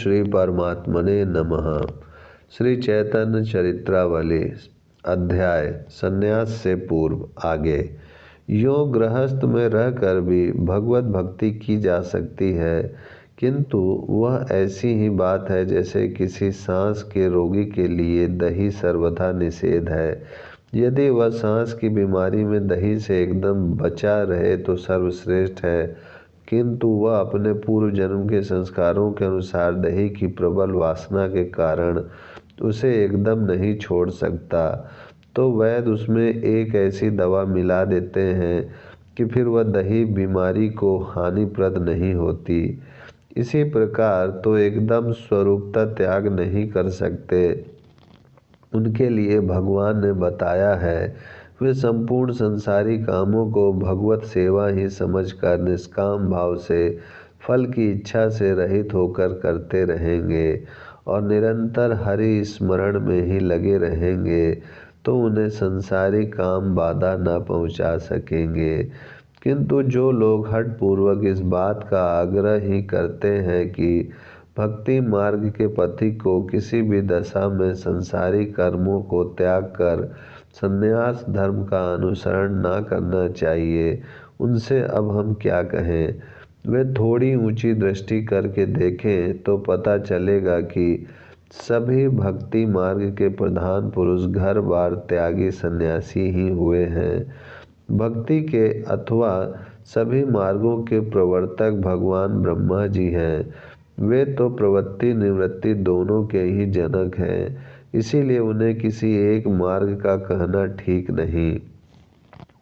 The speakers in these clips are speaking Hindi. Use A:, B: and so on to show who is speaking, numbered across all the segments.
A: श्री परमात्मने नमः। श्री चैतन्य चरित्रावली अध्याय संन्यास से पूर्व आगे। यों गृहस्थ में रहकर भी भगवत भक्ति की जा सकती है, किंतु वह ऐसी ही बात है जैसे किसी सांस के रोगी के लिए दही सर्वथा निषेध है। यदि वह सांस की बीमारी में दही से एकदम बचा रहे तो सर्वश्रेष्ठ है, किंतु वह अपने पूर्व जन्म के संस्कारों के अनुसार दही की प्रबल वासना के कारण उसे एकदम नहीं छोड़ सकता, तो वैद्य उसमें एक ऐसी दवा मिला देते हैं कि फिर वह दही बीमारी को हानिप्रद नहीं होती। इसी प्रकार तो एकदम स्वरूपता त्याग नहीं कर सकते, उनके लिए भगवान ने बताया है वे संपूर्ण संसारी कामों को भगवत सेवा ही समझकर निष्काम भाव से फल की इच्छा से रहित होकर करते रहेंगे और निरंतर हरि स्मरण में ही लगे रहेंगे, तो उन्हें संसारी काम बाधा न पहुंचा सकेंगे। किंतु जो लोग हठपूर्वक इस बात का आग्रह ही करते हैं कि भक्ति मार्ग के पथिक को किसी भी दशा में संसारी कर्मों को त्याग कर संन्यास धर्म का अनुसरण न करना चाहिए, उनसे अब हम क्या कहें। वे थोड़ी ऊंची दृष्टि करके देखें तो पता चलेगा कि सभी भक्ति मार्ग के प्रधान पुरुष घर बार त्यागी सन्यासी ही हुए हैं। भक्ति के अथवा सभी मार्गों के प्रवर्तक भगवान ब्रह्मा जी हैं। वे तो प्रवृत्ति निवृत्ति दोनों के ही जनक हैं, इसीलिए उन्हें किसी एक मार्ग का कहना ठीक नहीं।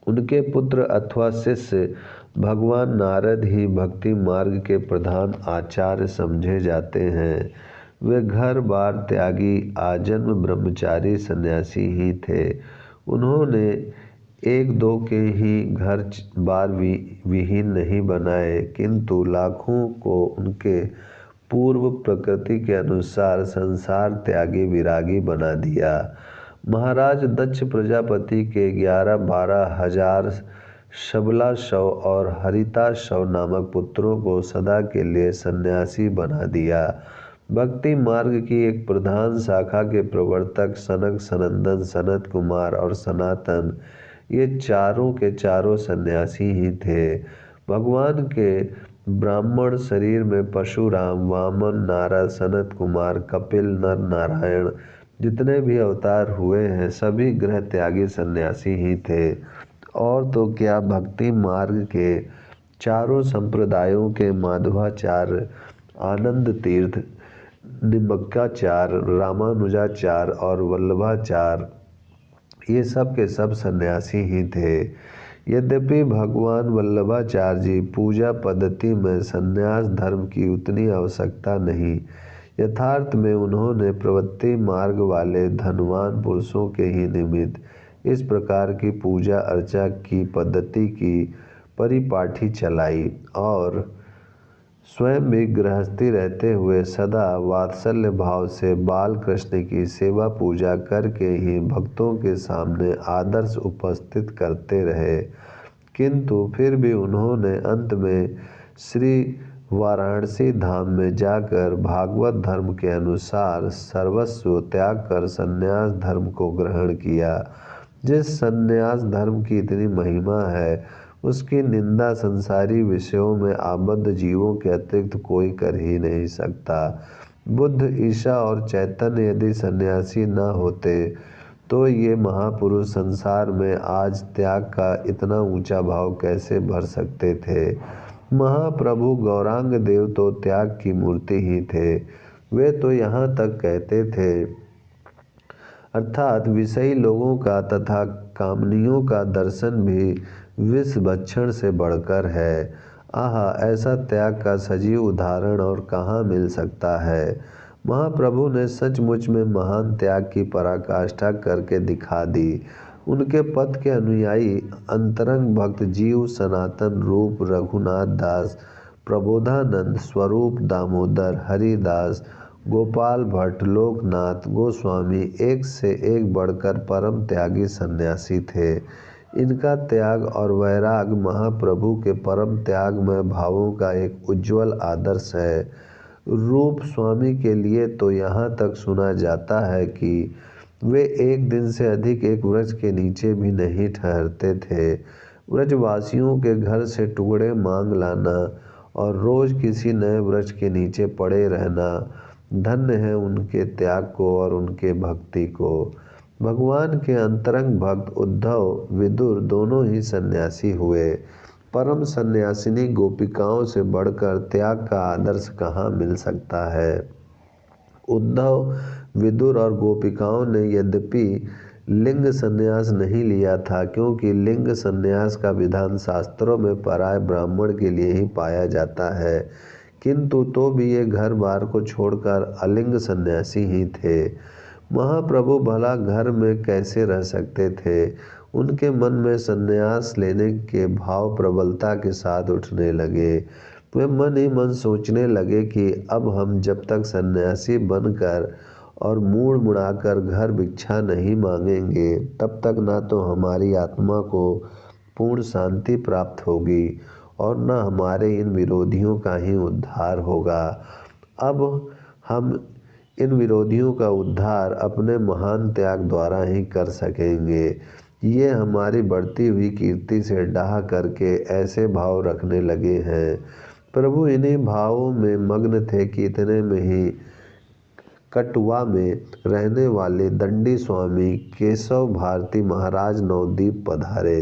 A: उनके पुत्र अथवा शिष्य भगवान नारद ही भक्ति मार्ग के प्रधान आचार्य समझे जाते हैं। वे घर बार त्यागी आजन्म ब्रह्मचारी सन्यासी ही थे। उन्होंने एक दो के ही घर बार विहीन नहीं बनाए, किंतु लाखों को उनके पूर्व प्रकृति के अनुसार संसार त्यागी विरागी बना दिया। महाराज दक्ष प्रजापति के 11-12 हजार शबलाशव और हरिताशव नामक पुत्रों को सदा के लिए सन्यासी बना दिया। भक्ति मार्ग की एक प्रधान शाखा के प्रवर्तक सनक, सनंदन, सनत कुमार और सनातन, ये चारों के चारों सन्यासी ही थे। भगवान के ब्राह्मण शरीर में परशुराम, वामन, नारद, सनत कुमार, कपिल, नर नारायण जितने भी अवतार हुए हैं सभी गृह त्यागी सन्यासी ही थे। और तो क्या भक्ति मार्ग के चारों संप्रदायों के माधवाचार्य, आनंद तीर्थ, निम्बकाचार्य, रामानुजाचार्य और वल्लभाचार्य ये सब के सब सन्यासी ही थे। यद्यपि भगवान वल्लभाचार्य जी पूजा पद्धति में संन्यास धर्म की उतनी आवश्यकता नहीं, यथार्थ में उन्होंने प्रवृत्ति मार्ग वाले धनवान पुरुषों के ही निमित्त इस प्रकार की पूजा अर्चा की पद्धति की परिपाठी चलाई और स्वयं भी गृहस्थी रहते हुए सदा वात्सल्य भाव से बाल कृष्ण की सेवा पूजा करके ही भक्तों के सामने आदर्श उपस्थित करते रहे। किंतु फिर भी उन्होंने अंत में श्री वाराणसी धाम में जाकर भागवत धर्म के अनुसार सर्वस्व त्याग कर संन्यास धर्म को ग्रहण किया। जिस संन्यास धर्म की इतनी महिमा है, उसकी निंदा संसारी विषयों में आबद्ध जीवों के अतिरिक्त कोई कर ही नहीं सकता। बुद्ध, ईशा और चैतन्य यदि सन्यासी न होते तो ये महापुरुष संसार में आज त्याग का इतना ऊंचा भाव कैसे भर सकते थे। महाप्रभु गौरांग देव तो त्याग की मूर्ति ही थे। वे तो यहाँ तक कहते थे, अर्थात विषयी लोगों का तथा कामनियों का दर्शन भी विष भक्षण से बढ़कर है। आहा, ऐसा त्याग का सजीव उदाहरण और कहाँ मिल सकता है। महाप्रभु ने सचमुच में महान त्याग की पराकाष्ठा करके दिखा दी। उनके पथ के अनुयायी अंतरंग भक्त जीव सनातन रूप, रघुनाथ दास, प्रबोधानंद, स्वरूप दामोदर, हरिदास, गोपाल भट्ट, लोकनाथ गोस्वामी एक से एक बढ़कर परम त्यागी सन्यासी थे। इनका त्याग और वैराग महाप्रभु के परम त्यागमय भावों का एक उज्ज्वल आदर्श है। रूप स्वामी के लिए तो यहाँ तक सुना जाता है कि वे एक दिन से अधिक एक वृक्ष के नीचे भी नहीं ठहरते थे। व्रजवासियों के घर से टुकड़े मांग लाना और रोज किसी नए वृक्ष के नीचे पड़े रहना, धन्य है उनके त्याग को और उनके भक्ति को। भगवान के अंतरंग भक्त उद्धव विदुर दोनों ही सन्यासी हुए। परम सन्यासिनी गोपिकाओं से बढ़कर त्याग का आदर्श कहाँ मिल सकता है। उद्धव विदुर और गोपिकाओं ने यद्यपि लिंग संन्यास नहीं लिया था, क्योंकि लिंग संन्यास का विधान शास्त्रों में पराय ब्राह्मण के लिए ही पाया जाता है, किंतु तो भी ये घर बार को छोड़कर अलिंग सन्यासी ही थे। महाप्रभु भला घर में कैसे रह सकते थे। उनके मन में संन्यास लेने के भाव प्रबलता के साथ उठने लगे। वे मन ही मन सोचने लगे कि अब हम जब तक सन्यासी बनकर और मूड़ मुड़ाकर घर भिक्षा नहीं मांगेंगे, तब तक ना तो हमारी आत्मा को पूर्ण शांति प्राप्त होगी और न हमारे इन विरोधियों का ही उद्धार होगा। अब हम इन विरोधियों का उद्धार अपने महान त्याग द्वारा ही कर सकेंगे। ये हमारी बढ़ती हुई कीर्ति से डाह करके ऐसे भाव रखने लगे हैं। प्रभु इन्हीं भावों में मग्न थे कि इतने में ही कटवा में रहने वाले दंडी स्वामी केशव भारती महाराज नवद्वीप पधारे।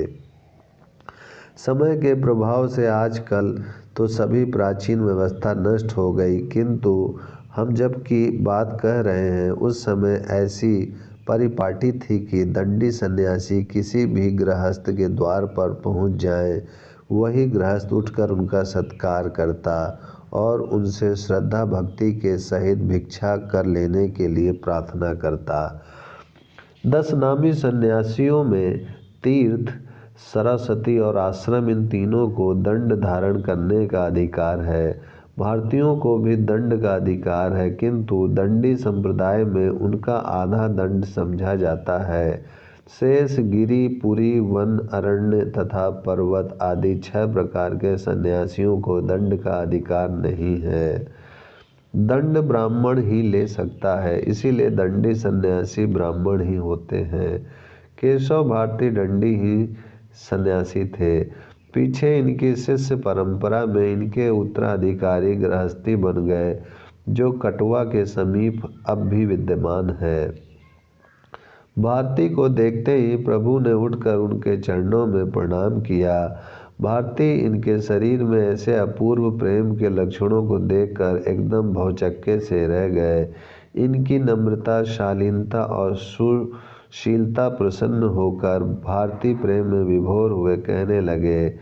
A: समय के प्रभाव से आजकल तो सभी प्राचीन व्यवस्था नष्ट हो गई, किंतु हम जब की बात कह रहे हैं उस समय ऐसी परिपाटी थी कि दंडी सन्यासी किसी भी गृहस्थ के द्वार पर पहुंच जाए, वही गृहस्थ उठकर उनका सत्कार करता और उनसे श्रद्धा भक्ति के सहित भिक्षा कर लेने के लिए प्रार्थना करता। 10 नामी सन्यासियों में तीर्थ, सरस्वती और आश्रम इन तीनों को दंड धारण करने का अधिकार है। भारतीयों को भी दंड का अधिकार है, किंतु दंडी संप्रदाय में उनका आधा दंड समझा जाता है। शेष गिरि, पुरी, वन, अरण्य तथा पर्वत आदि 6 प्रकार के सन्यासियों को दंड का अधिकार नहीं है। दंड ब्राह्मण ही ले सकता है, इसीलिए दंडी सन्यासी ब्राह्मण ही होते हैं। केशव भारती दंडी ही सन्यासी थे। पीछे इनकी शिष्य परंपरा में इनके उत्तराधिकारी गृहस्थी बन गए, जो कटवा के समीप अब भी विद्यमान है। भारती को देखते ही प्रभु ने उठकर उनके चरणों में प्रणाम किया। भारती इनके शरीर में ऐसे अपूर्व प्रेम के लक्षणों को देखकर एकदम भौचक्के से रह गए। इनकी नम्रता, शालीनता और सुशीलता प्रसन्न होकर भारती प्रेम में विभोर हुए कहने लगे,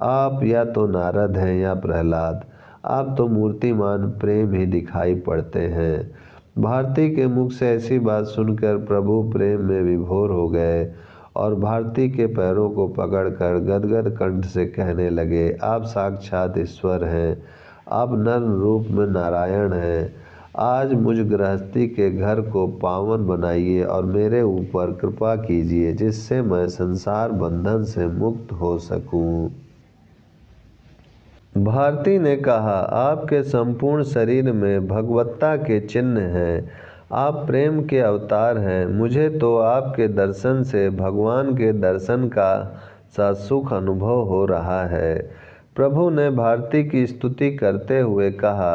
A: आप या तो नारद हैं या प्रहलाद, आप तो मूर्तिमान प्रेम ही दिखाई पड़ते हैं। भारती के मुख से ऐसी बात सुनकर प्रभु प्रेम में विभोर हो गए और भारती के पैरों को पकड़कर गदगद कंठ से कहने लगे, आप साक्षात ईश्वर हैं, आप नर रूप में नारायण हैं। आज मुझ गृहस्थी के घर को पावन बनाइए और मेरे ऊपर कृपा कीजिए, जिससे मैं संसार बंधन से मुक्त हो सकूं। भारती ने कहा, आपके संपूर्ण शरीर में भगवत्ता के चिन्ह हैं, आप प्रेम के अवतार हैं। मुझे तो आपके दर्शन से भगवान के दर्शन का सा सुख अनुभव हो रहा है। प्रभु ने भारती की स्तुति करते हुए कहा,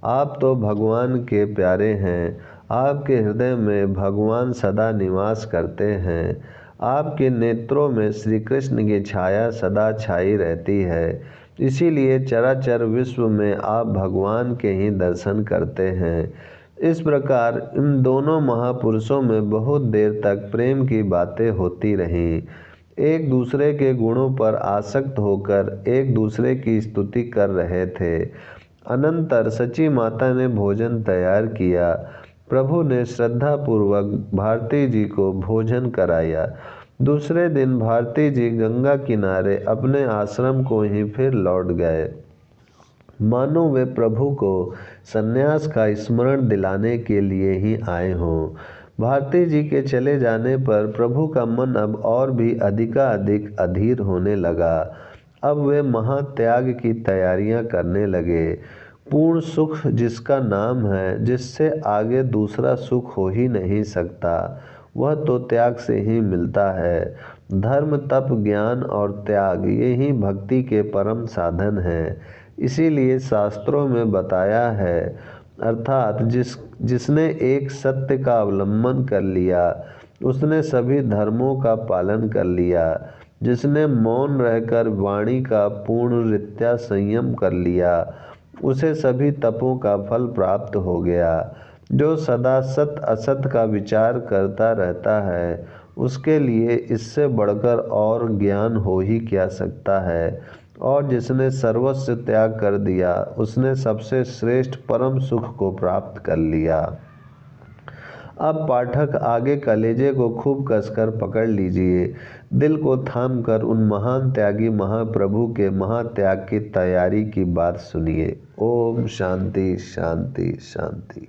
A: आप तो भगवान के प्यारे हैं, आपके हृदय में भगवान सदा निवास करते हैं। आपके नेत्रों में श्री कृष्ण की छाया सदा छाई रहती है, इसीलिए चराचर विश्व में आप भगवान के ही दर्शन करते हैं। इस प्रकार इन दोनों महापुरुषों में बहुत देर तक प्रेम की बातें होती रहीं। एक दूसरे के गुणों पर आसक्त होकर एक दूसरे की स्तुति कर रहे थे। अनंतर सची माता ने भोजन तैयार किया। प्रभु ने श्रद्धापूर्वक भारती जी को भोजन कराया। दूसरे दिन भारती जी गंगा किनारे अपने आश्रम को ही फिर लौट गए, मानो वे प्रभु को सन्यास का स्मरण दिलाने के लिए ही आए हों। भारती जी के चले जाने पर प्रभु का मन अब और भी अधिकाधिक अधीर होने लगा। अब वे महात्याग की तैयारियां करने लगे। पूर्ण सुख जिसका नाम है, जिससे आगे दूसरा सुख हो ही नहीं सकता, वह तो त्याग से ही मिलता है। धर्म, तप, ज्ञान और त्याग ये ही भक्ति के परम साधन हैं। इसीलिए शास्त्रों में बताया है, अर्थात जिसने एक सत्य का अवलंबन कर लिया उसने सभी धर्मों का पालन कर लिया। जिसने मौन रहकर वाणी का पूर्ण रीत्या संयम कर लिया उसे सभी तपों का फल प्राप्त हो गया। जो सदा सत असत का विचार करता रहता है उसके लिए इससे बढ़कर और ज्ञान हो ही क्या सकता है। और जिसने सर्वस्व त्याग कर दिया उसने सबसे श्रेष्ठ परम सुख को प्राप्त कर लिया। अब पाठक आगे कलेजे को खूब कसकर पकड़ लीजिए, दिल को थाम कर उन महान त्यागी महाप्रभु के महात्याग की तैयारी की बात सुनिए। ओम शांति शांति शांति।